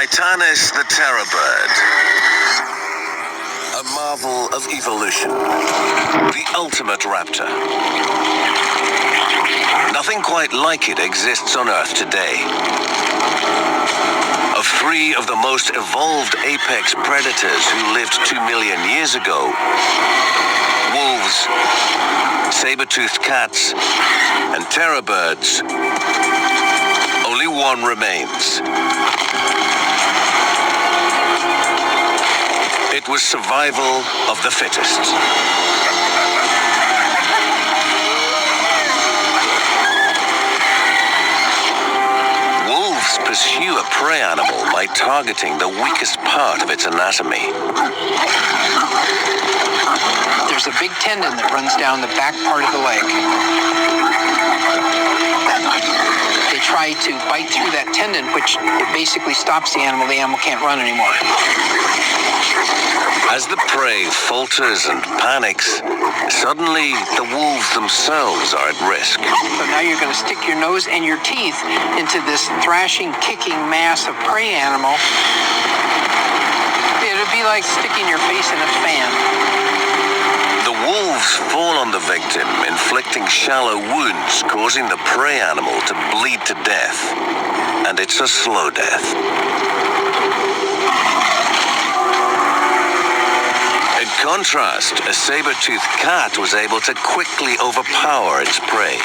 Titanus the terror bird. A marvel of evolution. The ultimate raptor. Nothing quite like it exists on Earth today. Of three of the most evolved apex predators who lived 2 million years ago, wolves, saber-toothed cats, and terror birds, only one remains. It was survival of the fittest. Wolves pursue a prey animal by targeting the weakest part of its anatomy. There's a big tendon that runs down the back part of the leg. They try to bite through that tendon, which it basically stops the animal. The animal can't run anymore. As the prey falters and panics, suddenly the wolves themselves are at risk. So now you're going to stick your nose and your teeth into this thrashing, kicking mass of prey animal. It'd be like sticking your face in a fan. The wolves fall on the victim, inflicting shallow wounds, causing the prey animal to bleed to death. And it's a slow death. In contrast, a saber-toothed cat was able to quickly overpower its prey.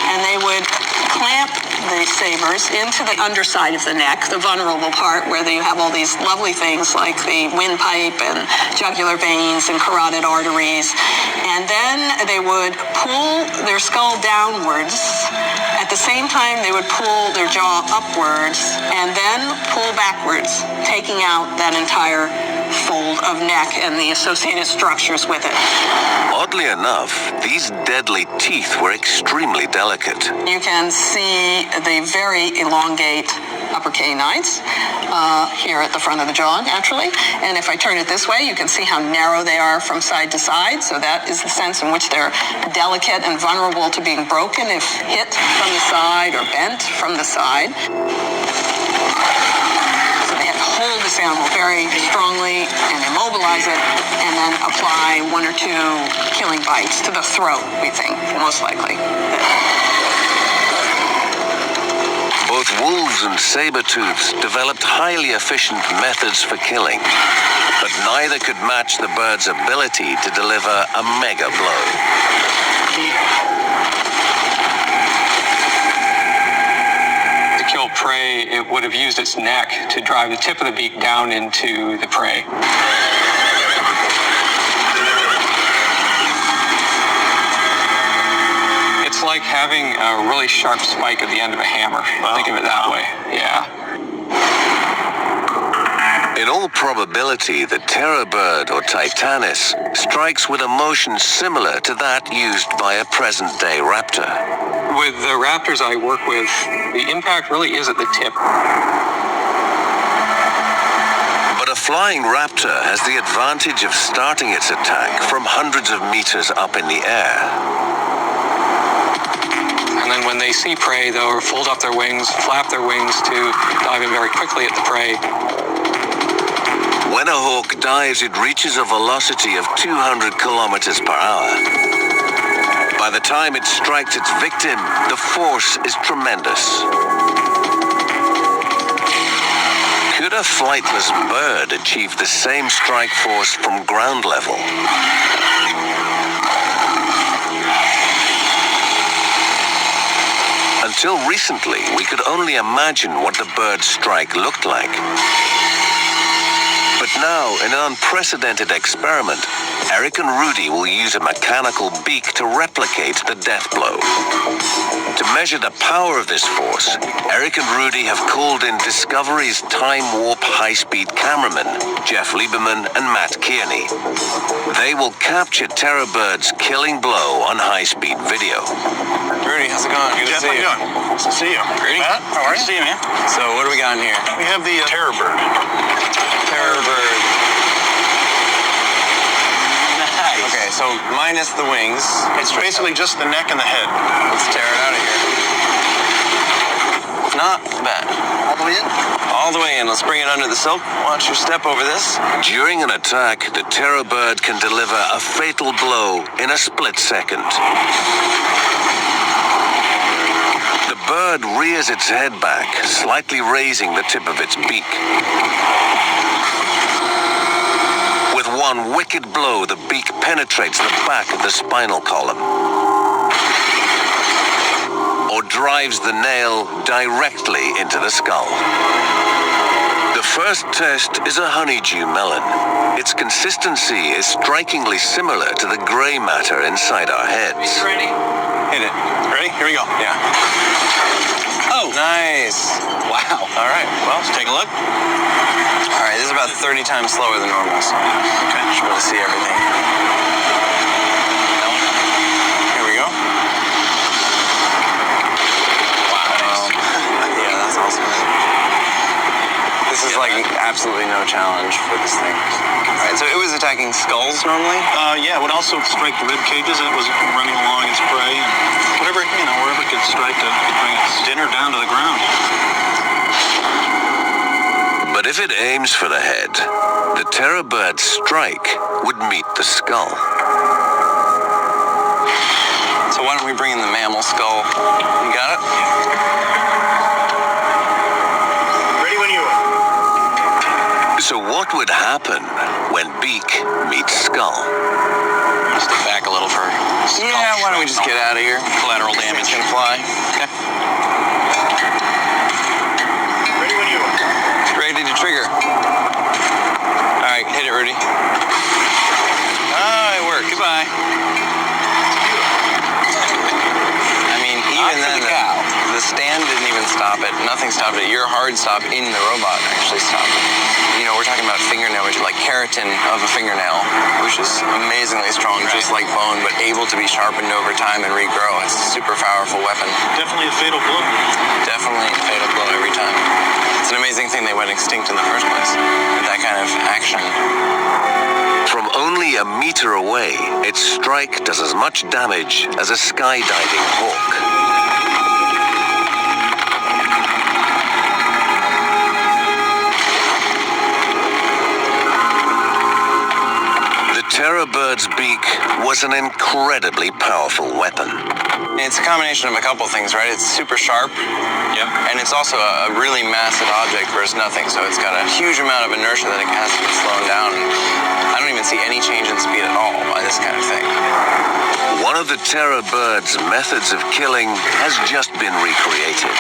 And they would clamp the sabers into the underside of the neck, the vulnerable part where you have all these lovely things like the windpipe and jugular veins and carotid arteries. And then they would pull their skull downwards. At the same time, they would pull their jaw upwards and then pull backwards, taking out that entire fold of neck and the associated structures with it. Oddly enough, these deadly teeth were extremely delicate. You can see the very elongate upper canines here at the front of the jaw, naturally. And if I turn it this way, you can see how narrow they are from side to side. So that is the sense in which they're delicate and vulnerable to being broken if hit from the side or bent from the side. So they have to hold this animal very strongly and immobilize it, and then apply 1 or 2 killing bites to the throat, we think, most likely. Both wolves and saber-tooths developed highly efficient methods for killing, but neither could match the bird's ability to deliver a mega blow. To kill prey, it would have used its neck to drive the tip of the beak down into the prey. It's like having a really sharp spike at the end of a hammer. Think of it that way. Yeah. In all probability, the terror bird, or Titanus, strikes with a motion similar to that used by a present-day raptor. With the raptors I work with, the impact really is at the tip. But a flying raptor has the advantage of starting its attack from hundreds of meters up in the air. And then when they see prey, they'll fold up their wings, flap their wings to dive in very quickly at the prey. When a hawk dives, it reaches a velocity of 200 kilometers per hour. By the time it strikes its victim, the force is tremendous. Could a flightless bird achieve the same strike force from ground level? Until recently, we could only imagine what the bird's strike looked like. But now, in an unprecedented experiment, Eric and Rudy will use a mechanical beak to replicate the death blow. To measure the power of this force, Eric and Rudy have called in Discovery's time warp high-speed cameramen, Jeff Lieberman and Matt Kearney. They will capture Terror Bird's killing blow on high-speed video. Rudy, how's it going? Good Jeff, to see you. how you doing? Nice to see you. Rudy? Matt, how are you? Good to see you, man. So what do we got in here? We have the Terror Bird. Terror bird. Nice. Okay, so minus the wings. It's basically just the neck and the head. Let's tear it out of here. Not bad. All the way in? all the way in. Let's bring it under the silk. Watch your step over this. During an attack, the terror bird can deliver a fatal blow in a split second. The bird rears its head back, slightly raising the tip of its beak. With one wicked blow, the beak penetrates the back of the spinal column, or drives the nail directly into the skull. The first test is a honeydew melon. Its consistency is strikingly similar to the gray matter inside our heads. Ready? Hit it. Ready? Here we go. Yeah. Oh, Nice. wow. All right. Well, Let's take a look. all right. This is about 30 times slower than normal, so Okay. should be able to see everything. Here we go. Wow. Yeah, that's awesome. This is like absolutely no challenge for this thing. All right. So it was attacking skulls normally. Yeah, it would also strike the rib cages. It was running along its prey, and whatever, wherever it could strike to bring its dinner down to the ground. But if it aims for the head, the terror bird's strike would meet the skull. So why don't we bring in the mammal skull? You got it? Ready when you are. So what would happen when beak meets skull? Step back a little for Yeah. Why don't we just get out of here? collateral Things damage. can fly. Okay. Ready when you are. Ready to trigger. All right, hit it, Rudy. Ah, it worked. Goodbye. I mean, even then, the stand didn't even stop it. Nothing stopped it. Your hard stop in the robot actually stopped it. We're talking about fingernail, which is like keratin of a fingernail, which is amazingly strong, just like bone, but able to be sharpened over time and regrow. It's a super powerful weapon. Definitely a fatal blow. Definitely a fatal blow every time. It's an amazing thing they went extinct in the first place with that kind of action. From only a meter away, its strike does as much damage as a skydiving hawk. The terror bird's beak was an incredibly powerful weapon. It's a combination of a couple things, right? It's super sharp. Yep. And it's also a really massive object versus nothing, so it's got a huge amount of inertia that it has to be slowed down. I don't even see any change in speed at all by this kind of thing. One of the terror bird's methods of killing has just been recreated.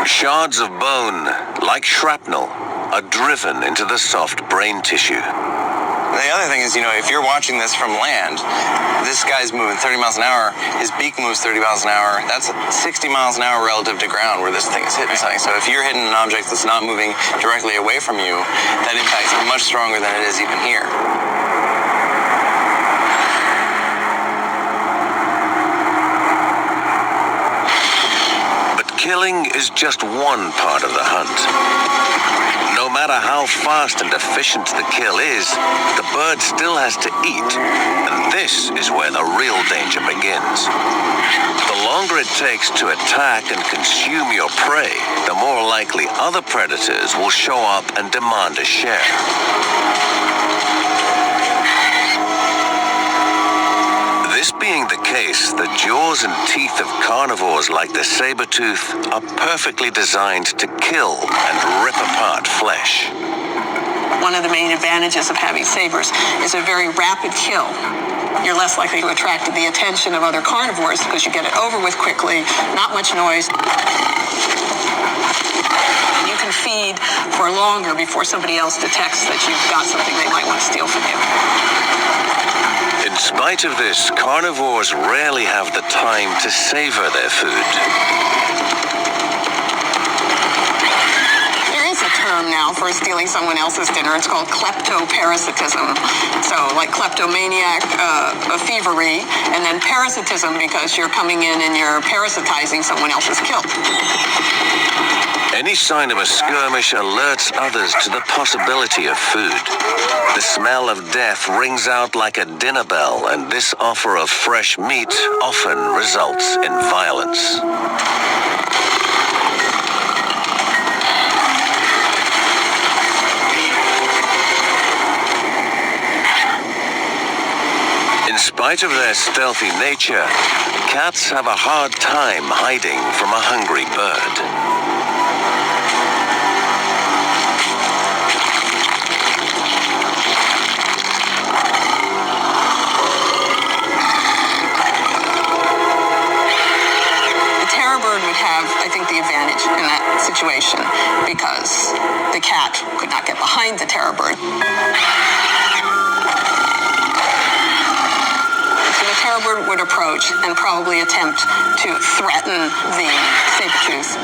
Shards of bone, like shrapnel, are driven into the soft brain tissue. The other thing is, if you're watching this from land, this guy's moving 30 miles an hour, his beak moves 30 miles an hour, that's 60 miles an hour relative to ground where this thing is hitting something. So if you're hitting an object that's not moving directly away from you, that impact's much stronger than it is even here. But killing is just one part of the hunt. No matter how fast and efficient the kill is, the bird still has to eat, and this is where the real danger begins. The longer it takes to attack and consume your prey, the more likely other predators will show up and demand a share. This being the case, the jaws and teeth of carnivores like the saber-tooth are perfectly designed to kill and rip apart flesh. One of the main advantages of having sabers is a very rapid kill. You're less likely to attract the attention of other carnivores because you get it over with quickly, not much noise. You can feed for longer before somebody else detects that you've got something they might want to steal from you. In spite of this, carnivores rarely have the time to savor their food. There is a term now for stealing someone else's dinner. It's called kleptoparasitism. So like kleptomaniac, thievery, and then parasitism because you're coming in and you're parasitizing someone else's kill. Any sign of a skirmish alerts others to the possibility of food. The smell of death rings out like a dinner bell, and this offer of fresh meat often results in violence. In spite of their stealthy nature, cats have a hard time hiding from a hungry bird. Bird would have, I think, the advantage in that situation because the cat could not get behind the terror bird. So the terror bird would approach and probably attempt to threaten the saber-tooth.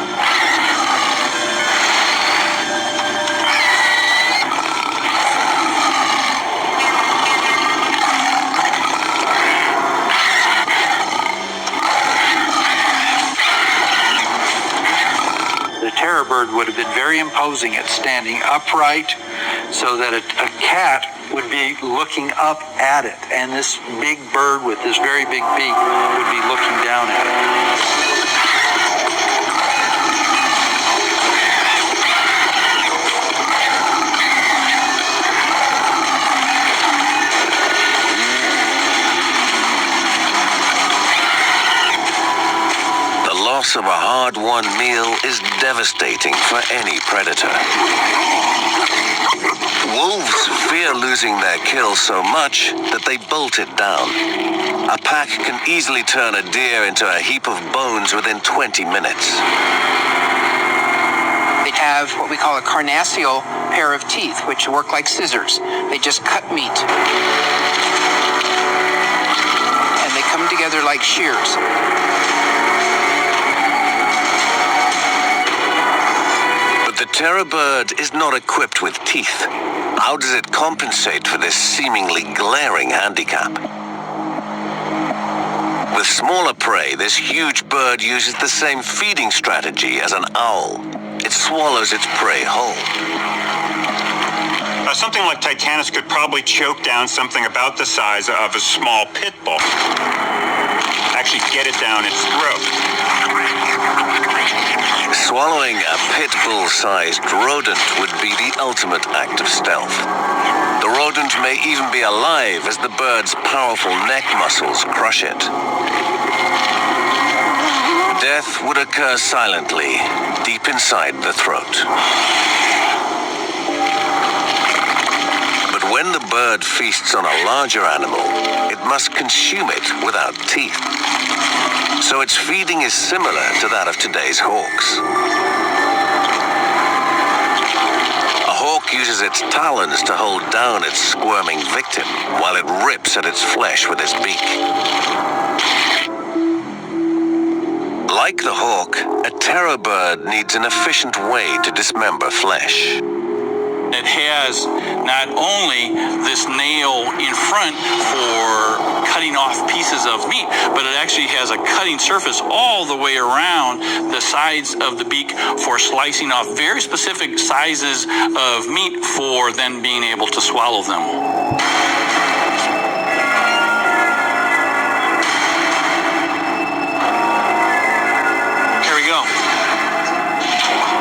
The terror bird would have been very imposing at standing upright so that a cat would be looking up at it, and this big bird with this very big beak would be looking down at it. The loss of a hard-won meal is devastating for any predator. Wolves fear losing their kill so much that they bolt it down. A pack can easily turn a deer into a heap of bones within 20 minutes. They have what we call a carnassial pair of teeth, which work like scissors. They just cut meat. And they come together like shears. The terror bird is not equipped with teeth. How does it compensate for this seemingly glaring handicap? With smaller prey, this huge bird uses the same feeding strategy as an owl. It swallows its prey whole. Something like Titanus could probably choke down something about the size of a small pit bull. Actually get it down its throat. Swallowing a pit bull-sized rodent would be the ultimate act of stealth. The rodent may even be alive as the bird's powerful neck muscles crush it. Death would occur silently, deep inside the throat. But when the bird feasts on a larger animal, it must consume it without teeth. So its feeding is similar to that of today's hawks. A hawk uses its talons to hold down its squirming victim while it rips at its flesh with its beak. Like the hawk, a terror bird needs an efficient way to dismember flesh. It has not only this nail in front for cutting off pieces of meat, but it actually has a cutting surface all the way around the sides of the beak for slicing off very specific sizes of meat for then being able to swallow them.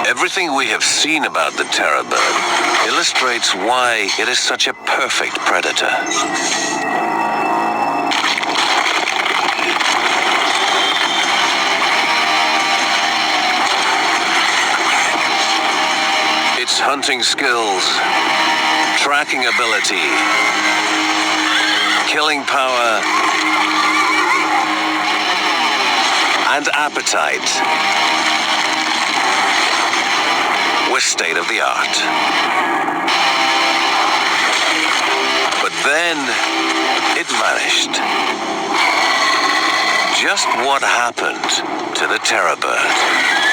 Everything we have seen about the terror bird illustrates why it is such a perfect predator. Its hunting skills, tracking ability, killing power, and appetite were state of the art. But then it vanished. Just what happened to the terror bird?